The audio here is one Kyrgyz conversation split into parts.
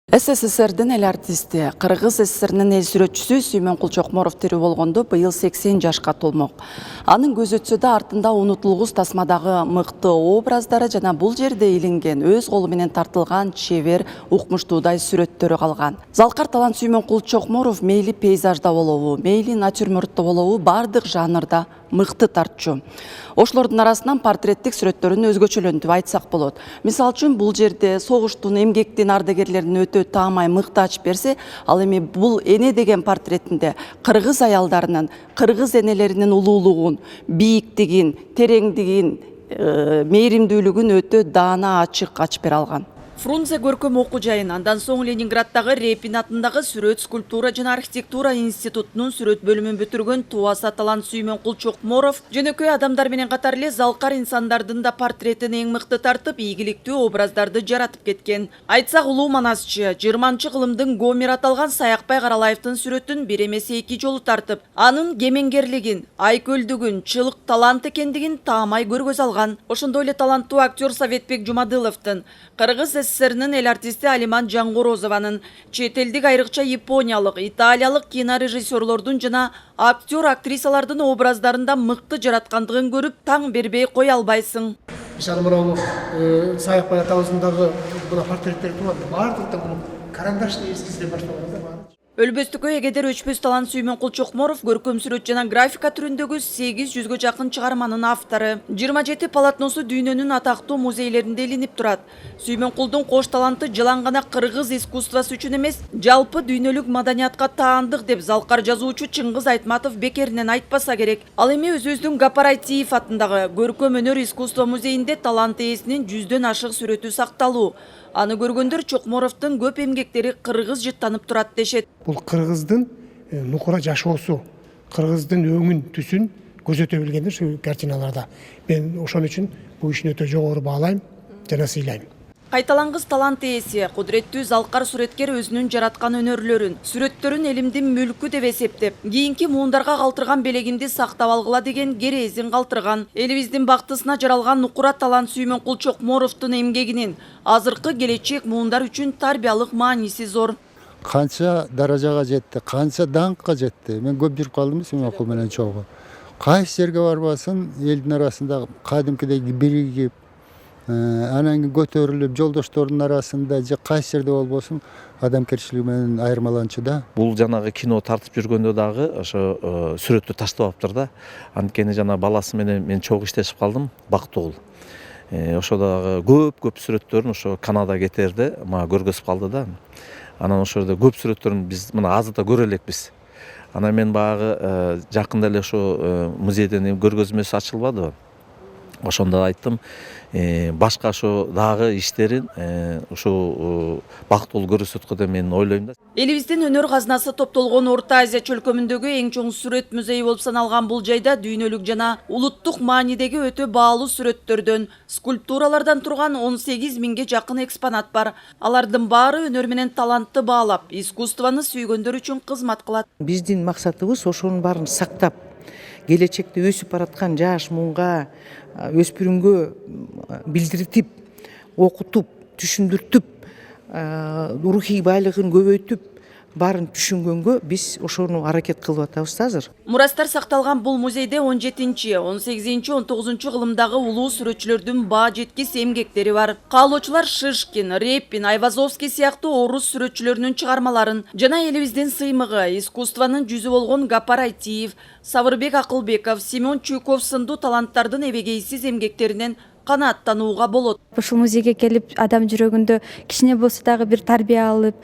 СССРдин эл артисти, Кыргыз СССРнин эл сүрөтчүсү Сүймөнкул Чокморов тирүү болгондо быйыл 80 жашка толмок. Анын көз өтсө да артында унутулгус тасмадагы мыкты образдары жана бул жерде илинген, өз колу менен тартылган чебер, укмуштуудай сүрөттөрү калган. Залкар талант Сүймөнкул Чокморов мейли пейзажда болобу, мейли натюрмортто болобу, бардык жанрда мыкты тартчу. Ошолордун арасынан портреттик сүрөттөрүн өзгөчөлөнтүп айтсак болот. Мисалы үчүн бул жерде согуштун, эмгектин ардагерлерин өтө таамай мыкты ачып берсе, ал эми бул эне деген портретинде кыргыз аялдарынын, кыргыз энелеринин улуулугун, бийиктигин, тереңдигин, мээримдүүлүгүн өтө даана ачык ачып бере алган. Фрунзе көркөм окуу жайын, андан соң Ленинграддагы Репин атындагы сүрөт, скульптура жана архитектура институтунун сүрөт бөлүмүн бүтүргөн Туаса талант Сүймөнкул Чокморов жөнөкөй адамдар менен катар эле залкар инсандардын да портретин эң мыкты тартып, ийгиликтүү образдарды жаратып кеткен. Айтсак, улуу манасчы 20-кылымдын Гомер аталган Саякбай Каралаевдин сүрөтүн бир эмес эки жолу тартып, анын кемеңгерлигин, айкөлдүгүн, чылык талант экендигин таамай көргөзө алган. Ошондой эле таланттуу актер Советбек Жумадыловдун, Кыргыз СССРнин эл артисти Алиман Жангорозованын, чет элдик айрыкча япониялык, италиялык кинорежиссерлордун жана актер-актрисалардын образдарында мыкты жараткандыгын көрүп, таң бербей кое албайсың. Мисалы мынау Саякбай атабыздагы мына портреттер турат, бардыктан бул карандашты эскизден башталган да. Өлбөстүккө эгедер өчпөс талант Сүймөнкул Чокморов көркөм сүрөт жана графика түрүндөгү 800гө жакын чыгарманын автору. 27 полотносу дүйнөнүн атактуу музейлеринде илинип турат. Сүймөнкулдун кош таланты жылан гана кыргыз искусствосу үчүн эмес, жалпы дүйнөлүк маданиятка таандык деп залкар жазуучу Чыңгыз Айтматов бекеринен айтпаса керек. Ал эми өзүбүздүн Гапар Айтиев атындагы көркөм өнөр искусство музейинде талант ээсинин 100дөн ашык сүрөтү сакталуу. Аны көргөндөр Чокморовдун көп эмгектери кыргыз жыттанып турат дешет. Бул кыргыздын нукура жашоосу, кыргыздын өңүн, түсүн көрсөтө билгендир ушул картиналарда. Мен ошон үчүн бул ишин өтө жогору баалайм жана сыйлайм. Кайталангыс талант ээси, кудуреттүү залкар сүрөткер өзүнүн жараткан өнөрлөрүн, сүрөттөрүн элимдин мүлкү деп эсептеп, кийинки муундарга калтырган белегимди сактап алгыла деген керезин калтырган. Элибиздин бактысына жаралган нукура талант Сүймөнкул Чокморовдун эмгегинин азыркы келечек муундар үчүн тарбиялык мааниси зор. Канча даражага жетти, канча даңкка жетти. Мен көп жүрүп калдым Сүймөнкул менен чогуу. Кайсы жерге барбасын, элдин арасында кадимкидей биригип, анан көтөрүлүп, жолдоштордун арасында же кайсы жерде болбосун адамгерчилиги менен айырмаланчу да. Бул жанагы кино тартып жүргөндө дагы ошо сүрөттү таштабаптыр да. Анткени жана баласы менен мен чогуу иштешип калдым, Бактыгул. Ошо дагы көп сүрөттөрүн ошо Канада кетерде мага көргөзүп калды да. Анан ошол жерде көп сүрөттөрүн биз мына азыр да көрө элекпиз. Анан мен багы жакында эле ошо музейден көргөзмөсү ачылбадыбы. Ошондо айттым, башка ошо дагы иштерин ушул Бактыгул көрсөткө деп мен ойлойм да. Элибиздин өнөр казынасы топтолгон Орто Азия чөлкөмүндөгү эң чоң сүрөт музейи болуп саналган бул жайда дүйнөлүк жана улуттук маанидеги өтө баалуу сүрөттөрдөн, скульптуралардан турган 18 миңге жакын экспонат бар. Алардын баары өнөр менен талантты баалап, искусствону сүйгөндөр үчүн кызмат кылат. Биздин максатыбыз ошонун баарын сактап, келечекте өсүп бараткан жаш муунга, өспүрүмгө билдиртип, окутуп, түшүндүртүп, рухий байлыгын көбөйтүп, баарын түшүнгөнгө биз ошону аракет кылып атабыз азыр. Мурастар сакталган бул музейде 17-18, 19 кылымдагы улуу сүрөтчүлөрдүн баа жеткис эмгектери бар. Каалоочулар Шишкин, Репин, Айвазовский сыяктуу орус сүрөтчүлөрүнүн чыгармаларын жана элибиздин сыймыгы, искусствонун жүзү болгон Гапар Айтиев, Сабырбек Акылбеков, Семен Чуйков сындуу таланттардын эбегейсиз эмгектеринен канааттанууга болот. Ушул музейге келип, адам жүрөгүндө кичине болсо дагы бир тарбия алып,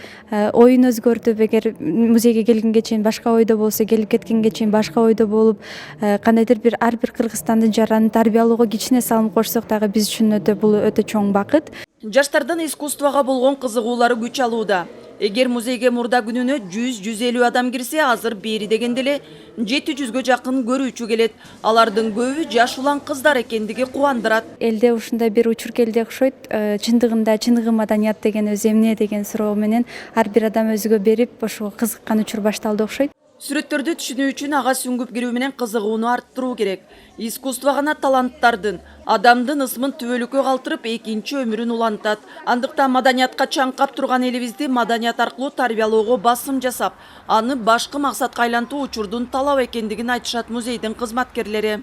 оюн өзгөртүп, эгер музейге келгенге чейин башка ойдо болсо, келип кеткенге чейин башка ойдо болуп, кандайдыр бир ар бир Кыргызстандын жаранын тарбиялоого кичине салым кошсок дагы биз үчүн бул өтө чоң бакыт. Жаштардын искусствого болгон кызыгуулары күч алууда. Эгер музейге мурда күнүнө 100-150 адам кирсе, азыр бери дегенде эле 700гө жакын көрүүчү келет. Алардын көбү жаш улан кыздар экендиги кубандырат. Элде ушундай бир учур келди окшойт. Чындыгында чыныгы маданият деген өзү эмне деген суроо менен ар бир адам өзүгө берип, ошого кызыккан учур башталды окшойт. Сүрөттөрдү түшүнүү үчүн ага сүңгүп кирүү менен кызыгууну арттыруу керек. Искусство гана таланттардын, адамдын ысмын түбөлүккө калтырып, экинчи өмүрүн улантат. Андыктан маданиятка чаңкап турган элибизди маданият аркылуу тарбиялоого басым жасап, аны башкы максатка айлантуу учурдун талап экендигин айтышат музейдин кызматкерлери.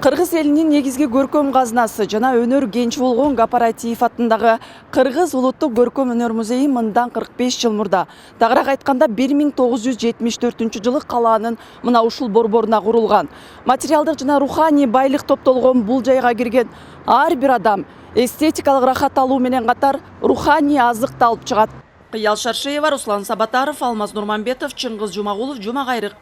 Кыргыз элинин негизги көркөм казынасы жана өнөр кенчи болгон Кооператив атындагы Кыргыз улуттук көркөм өнөр музейи мындан 45 жыл мурда, тагыраак айтканда 1974 жылы калаанын мына ушул борборуна курулган. Материалдык жана руханий байлык топтолгон бул жайга кирген ар бир адам эстетикалык рахат алуу менен катар руханий азык да алып чыгат. Кыял Шаршеева, Руслан Сабатаров, Алмаз Нурманбетов, Чыңгыз Жумагулов, Жума Кайрык.